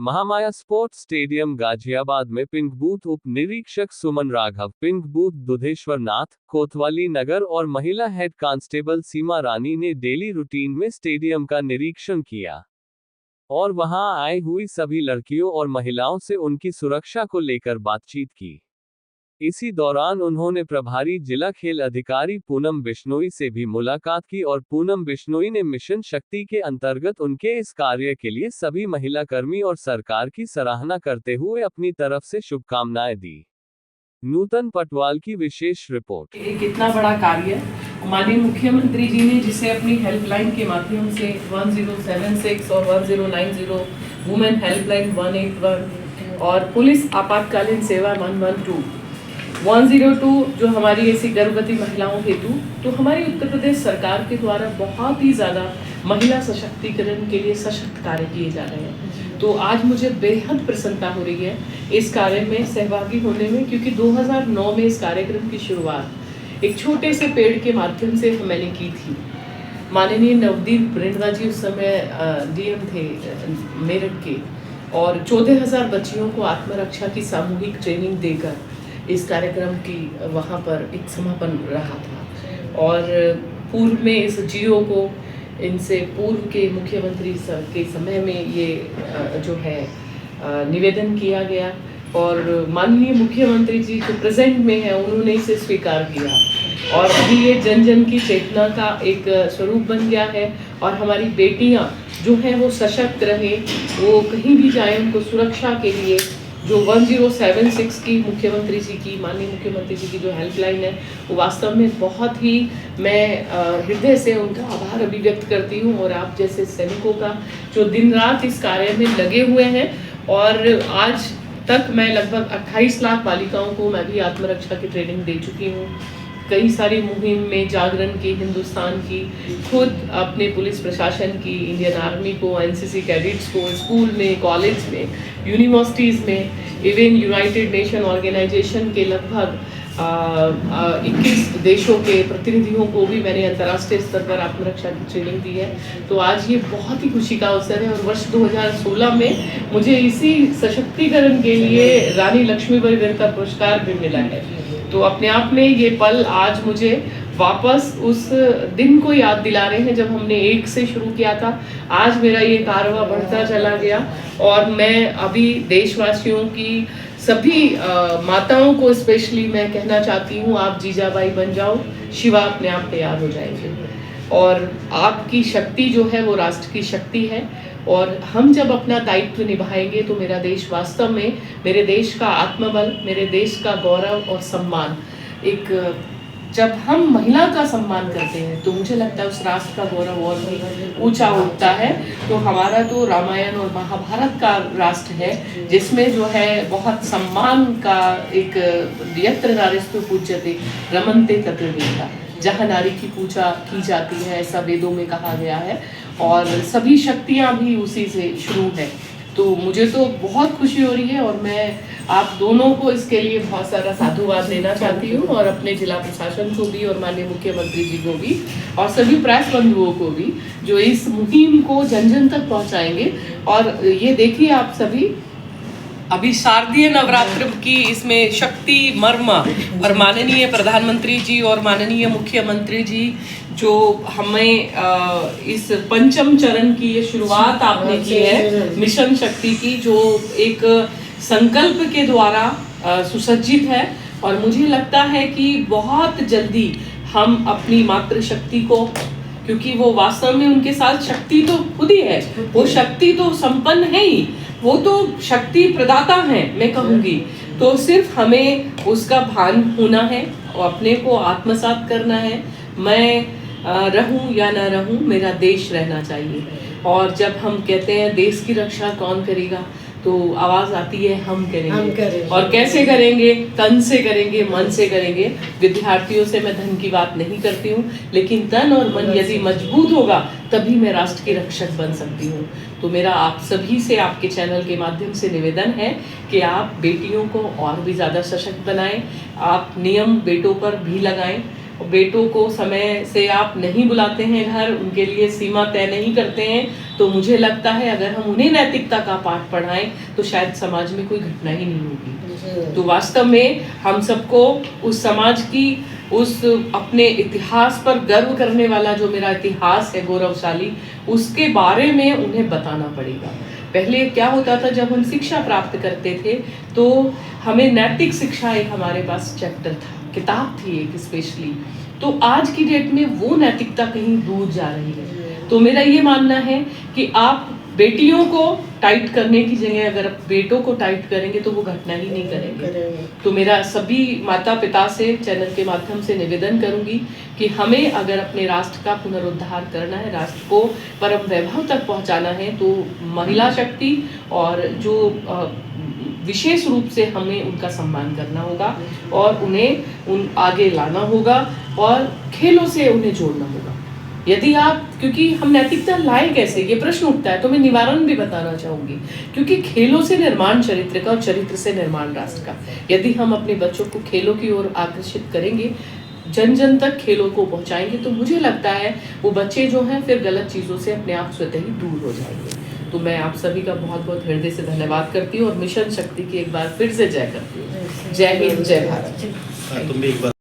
Mahamaya sports stadium Ghaziabad में pink booth उप निरीक्षक सुमन राघव, पिंक बूथ दुधेश्वर नाथ, कोतवाली नगर और महिला हेड कांस्टेबल सीमा रानी ने डेली रूटीन में स्टेडियम का निरीक्षण किया और वहां आई हुई सभी लड़कियों और महिलाओं से उनकी सुरक्षा को लेकर बातचीत की। इसी दौरान उन्होंने प्रभारी जिला खेल अधिकारी पूनम बिश्नोई से भी मुलाकात की और पूनम बिश्नोई ने मिशन शक्ति के अंतर्गत उनके इस कार्य के लिए सभी महिला कर्मी और सरकार की सराहना करते हुए अपनी तरफ से शुभकामनाएं दी। नूतन पटवाल की विशेष रिपोर्ट। एक इतना बड़ा कार्य माननीय मुख्यमंत्री जी ने, जिसे अपनी हेल्पलाइन के माध्यम से 1076 और 1090 वुमेन हेल्पलाइन 181 और पुलिस आपातकालीन सेवा 112 102 जो हमारी ऐसी गर्भवती महिलाओं हेतु, तो हमारी उत्तर प्रदेश सरकार के द्वारा बहुत ही ज़्यादा महिला सशक्तिकरण के लिए सशक्त कार्य किए जा रहे हैं। तो आज मुझे बेहद प्रसन्नता हो रही है इस कार्य में सहभागी होने में, क्योंकि 2009 में इस कार्यक्रम की शुरुआत एक छोटे से पेड़ के माध्यम से मैंने की थी। माननीय नवदीप रेणवा जी उस समय डीएम थे मेरठ के, और 14,000 बच्चियों को आत्मरक्षा की सामूहिक ट्रेनिंग देकर इस कार्यक्रम की वहाँ पर एक समापन रहा था। और पूर्व में इस जियो को इनसे पूर्व के मुख्यमंत्री के समय में ये जो है निवेदन किया गया, और माननीय मुख्यमंत्री जी जो प्रेजेंट में है उन्होंने इसे स्वीकार किया, और अभी ये जन जन की चेतना का एक स्वरूप बन गया है। और हमारी बेटियाँ जो हैं वो सशक्त रहे, वो कहीं भी जाए उनको सुरक्षा के लिए जो 1076 की मुख्यमंत्री जी की, माननीय मुख्यमंत्री जी की जो हेल्पलाइन है, वो वास्तव में बहुत ही मैं हृदय से उनका आभार अभिव्यक्त करती हूँ। और आप जैसे सैनिकों का जो दिन रात इस कार्य में लगे हुए हैं, और आज तक मैं लगभग 28 लाख बालिकाओं को मैं भी आत्मरक्षा की ट्रेनिंग दे चुकी हूँ। कई सारी मुहिम में जागरण की, हिंदुस्तान की, खुद अपने पुलिस प्रशासन की, इंडियन आर्मी को, एनसीसी कैडेट्स को, स्कूल में, कॉलेज में, यूनिवर्सिटीज़ में, इवन यूनाइटेड नेशन ऑर्गेनाइजेशन के लगभग 21 देशों के प्रतिनिधियों को भी मैंने अंतर्राष्ट्रीय स्तर पर आत्मरक्षा की ट्रेनिंग दी है। तो आज ये बहुत ही खुशी का अवसर है। और वर्ष 2016 में मुझे इसी सशक्तिकरण के लिए रानी लक्ष्मीबाई वीरता पुरस्कार भी मिला है। तो अपने आप में ये पल आज मुझे वापस उस दिन को याद दिला रहे हैं जब हमने एक से शुरू किया था। आज मेरा ये कारवां बढ़ता चला गया, और मैं अभी देशवासियों की सभी माताओं को स्पेशली मैं कहना चाहती हूँ, आप जीजाबाई बन जाओ, शिवा अपने आप तैयार हो जाएंगे। और आपकी शक्ति जो है वो राष्ट्र की शक्ति है, और हम जब अपना दायित्व निभाएंगे तो मेरा देश वास्तव में, मेरे देश का आत्मबल, मेरे देश का गौरव और सम्मान, एक जब हम महिला का सम्मान करते हैं तो मुझे लगता है उस राष्ट्र का गौरव और भी ऊंचा उठता है। तो हमारा तो रामायण और महाभारत का राष्ट्र है, जिसमें जो है बहुत सम्मान का एक यत्र नारीस्तु पूज्यते रमन्ते तत्र वीरा, जहाँ नारी की पूजा की जाती है, ऐसा वेदों में कहा गया है, और सभी शक्तियाँ भी उसी से शुरू है। तो मुझे तो बहुत खुशी हो रही है, और मैं आप दोनों को इसके लिए बहुत सारा साधुवाद देना चाहती हूँ, और अपने जिला प्रशासन को भी, और माननीय मुख्यमंत्री जी को भी, और सभी प्रेस बंधुओं को भी जो इस मुहिम को जन जन तक पहुँचाएंगे। और ये देखिए आप सभी, अभी शारदीय नवरात्र की इसमें शक्ति मर्म, और माननीय प्रधानमंत्री जी और माननीय मुख्यमंत्री जी जो हमें इस पंचम चरण की ये शुरुआत आपने की है मिशन शक्ति की, जो एक संकल्प के द्वारा सुसज्जित है। और मुझे लगता है कि बहुत जल्दी हम अपनी मातृशक्ति को, क्योंकि वो वास्तव में उनके साथ शक्ति तो खुद ही है, वो शक्ति तो संपन्न है ही, वो तो शक्ति प्रदाता है मैं कहूँगी। तो सिर्फ हमें उसका भान होना है और अपने को आत्मसात करना है। मैं रहूं या ना रहूं, मेरा देश रहना चाहिए। और जब हम कहते हैं देश की रक्षा कौन करेगा, तो आवाज़ आती है हम करेंगे। और कैसे करेंगे? तन से करेंगे, मन से करेंगे। विद्यार्थियों से मैं धन की बात नहीं करती हूँ, लेकिन तन और मन यदि मजबूत होगा तभी मैं राष्ट्र की रक्षक बन सकती हूँ। तो मेरा आप सभी से, आपके चैनल के माध्यम से निवेदन है कि आप बेटियों को और भी ज़्यादा सशक्त बनाएं, आप नियम बेटों पर भी लगाएं, बेटों को समय से आप नहीं बुलाते हैं घर, उनके लिए सीमा तय नहीं करते हैं, तो मुझे लगता है अगर हम उन्हें नैतिकता का पाठ पढ़ाएं तो शायद समाज में कोई घटना ही नहीं होगी। तो वास्तव में हम सबको उस समाज की, उस अपने इतिहास पर गर्व करने वाला जो मेरा इतिहास है गौरवशाली, उसके बारे में उन्हें बताना पड़ेगा। पहले क्या होता था, जब हम शिक्षा प्राप्त करते थे तो हमें नैतिक शिक्षा एक हमारे पास चैप्टर था, किताब थी एक स्पेशली। तो आज की डेट में वो नैतिकता कहीं दूर जा रही है। तो मेरा ये मानना है कि आप बेटियों को टाइट करने की जगह अगर बेटों को टाइट करेंगे तो वो घटना ही नहीं करेंगे। तो मेरा सभी माता पिता से चैनल के माध्यम से निवेदन करूंगी कि हमें अगर अपने राष्ट्र का पुनरुद्धार करना है, राष्ट्र को परम वैभव तक पहुंचाना है, तो महिला शक्ति और जो विशेष रूप से हमें उनका सम्मान करना होगा और उन्हें आगे लाना होगा और खेलों से उन्हें जोड़ना होगा। यदि आप, क्योंकि हम नैतिकता लाए कैसे, ये प्रश्न उठता है, तो मैं निवारण भी बताना चाहूंगी। क्योंकि खेलों से निर्माण चरित्र का और चरित्र से निर्माण राष्ट्र का। यदि हम अपने बच्चों को खेलों की ओर आकर्षित करेंगे, जन जन तक खेलों को पहुंचाएंगे, तो मुझे लगता है वो बच्चे जो हैं फिर गलत चीज़ों से अपने आप स्वतः ही दूर हो जाएंगे। तो मैं आप सभी का बहुत बहुत हृदय से धन्यवाद करती हूँ और मिशन शक्ति की एक बार फिर से जय करती हूँ। जय हिंद, जय भारत। तुम भी एक बार